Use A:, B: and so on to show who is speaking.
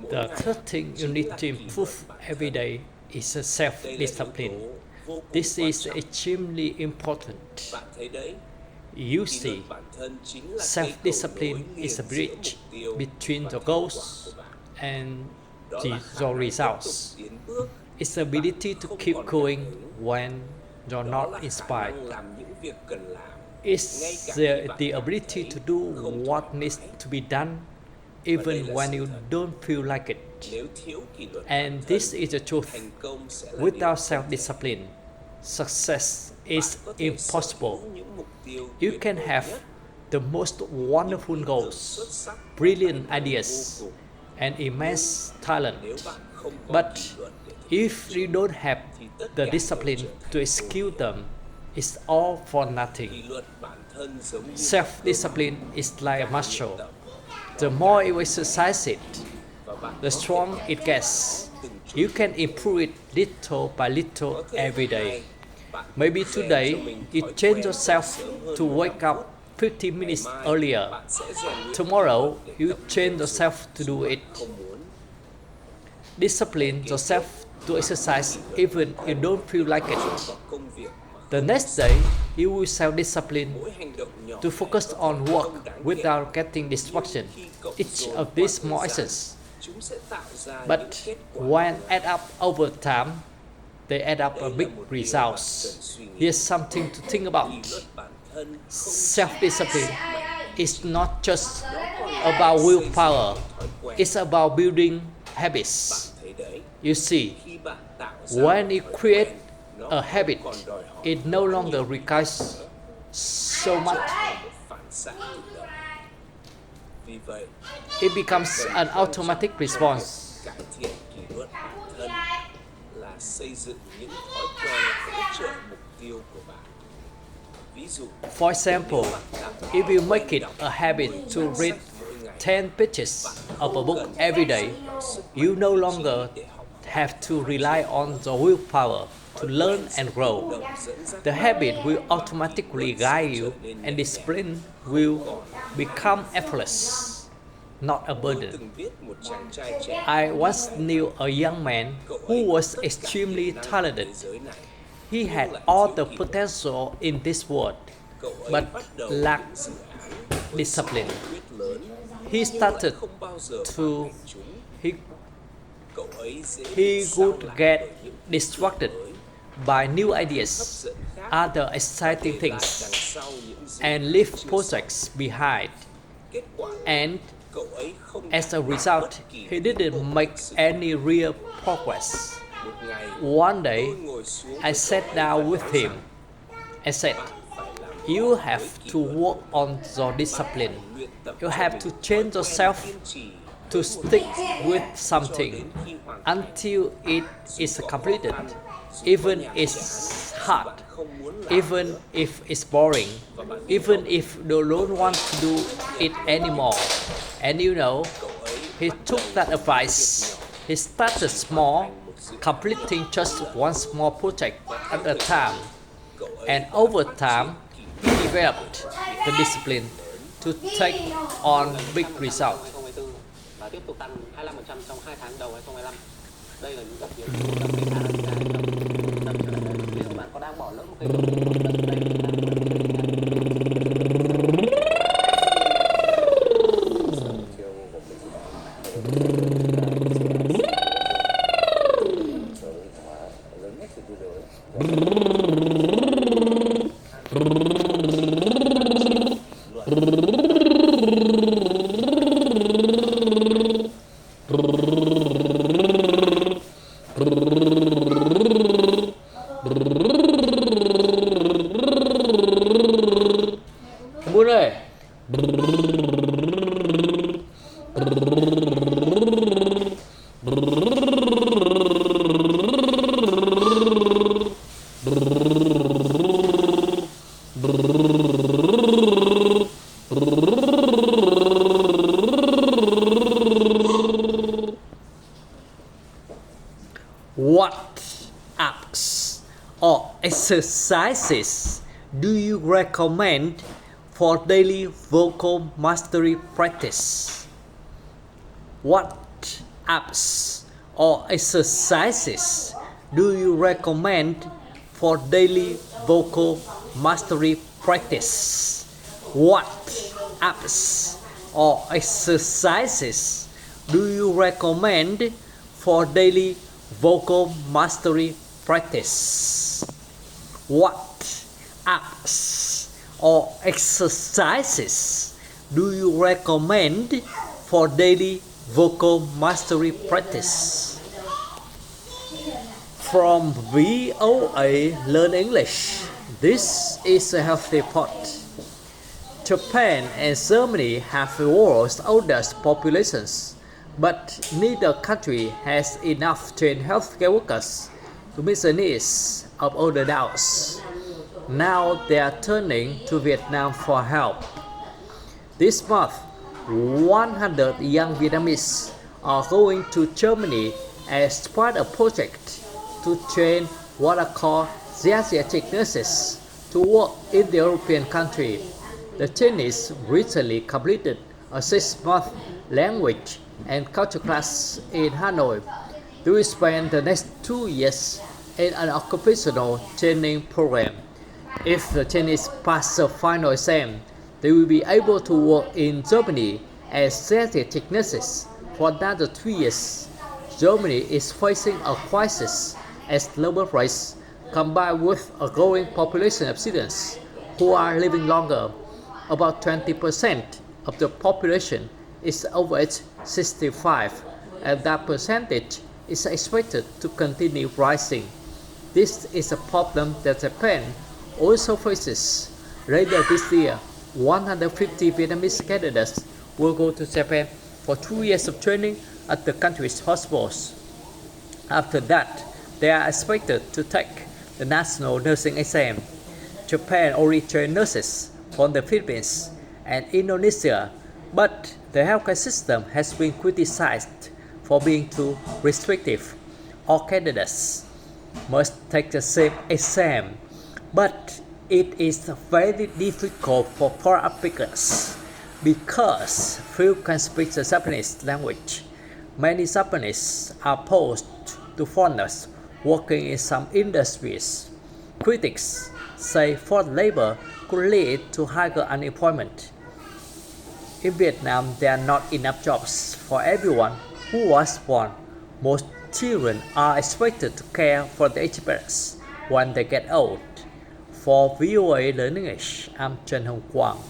A: The third thing you need to improve every day is a self-discipline. This is extremely important. You see, self-discipline is a bridge between the goals and your results. It's the ability to keep going when you're not inspired. It's the ability to do what needs to be done even when you don't feel like it. And this is the truth. Without self-discipline, success is impossible. You can have the most wonderful goals, brilliant ideas, and immense talent. But if you don't have the discipline to execute them, it's all for nothing. Self-discipline is like a muscle. The more you exercise it, the stronger it gets. You can improve it little by little every day. Maybe today you change yourself to wake up 15 minutes earlier. Tomorrow you change yourself to do it. Discipline yourself to exercise even if you don't feel like it. The next day, you will self-discipline to focus on work without getting distraction. Each of these small actions, but when add up over time, they add up a big results. Here's something to think about. Self-discipline is not just about willpower, it's about building habits. You see, when you create a habit, it no longer requires so much. It becomes an automatic response. For example, if you make it a habit to read 10 pages of a book every day, you no longer have to rely on the willpower to learn and grow. The habit will automatically guide you and discipline will become effortless, not a burden. I once knew a young man who was extremely talented. He had all the potential in this world, but lacked discipline. He started to he would get distracted by new ideas, other exciting things, and leave projects behind. And as a result, he didn't make any real progress. One day, I sat down with him and said, "You have to work on your discipline. You have to change yourself to stick with something until it is completed, even if it's hard, even if it's boring, even if you don't want to do it anymore." And you know, he took that advice. He started small, completing just one small project at a time. And over time, he developed the discipline to take on big results.
B: Và tiếp tục tăng 25% trong 2 tháng đầu 2025. Đây là những dòng tiền trong cái khả năng trong năm trở lại đây. Nếu bạn có đang bỏ lỡ một cái cơ hội đây
A: Muốn ơi. What apps or exercises do you recommend for daily vocal mastery practice? What apps or exercises do you recommend for daily vocal mastery practice? What apps or exercises do you recommend for daily vocal mastery practice? What apps or exercises do you recommend for daily vocal mastery practice? From VOA Learn English, this is a healthy pot. Japan and Germany have the world's oldest populations, but neither country has enough trained healthcare workers to meet the needs of older adults. Now they are turning to Vietnam for help. This month, 100 young Vietnamese are going to Germany as part of a project to train what are called geriatric nurses to work in the European country. The trainees recently completed a 6-month language and culture class in Hanoi. They will spend the next 2 years in an occupational training program. If the trainees pass the final exam, they will be able to work in Germany as geriatric nurses for another 2 years. Germany is facing a crisis as global rates combined with a growing population of citizens who are living longer. About 20% of the population is over age 65, and that percentage is expected to continue rising. This is a problem that Japan also faces. Later this year, 150 Vietnamese candidates will go to Japan for 2 years of training at the country's hospitals. After that, they are expected to take the national nursing exam. Japan already trained nurses from the Philippines and Indonesia, but the healthcare system has been criticized for being too restrictive. All candidates must take the same exam, but it is very difficult for foreign applicants because few can speak the Japanese language. Many Japanese are opposed to foreigners working in some industries. Critics say foreign labor could lead to higher unemployment. In Vietnam, there are not enough jobs for everyone who was born. Most children are expected to care for their aged parents when they get old. For VOA Learn English, I'm Trần Hồng Quang.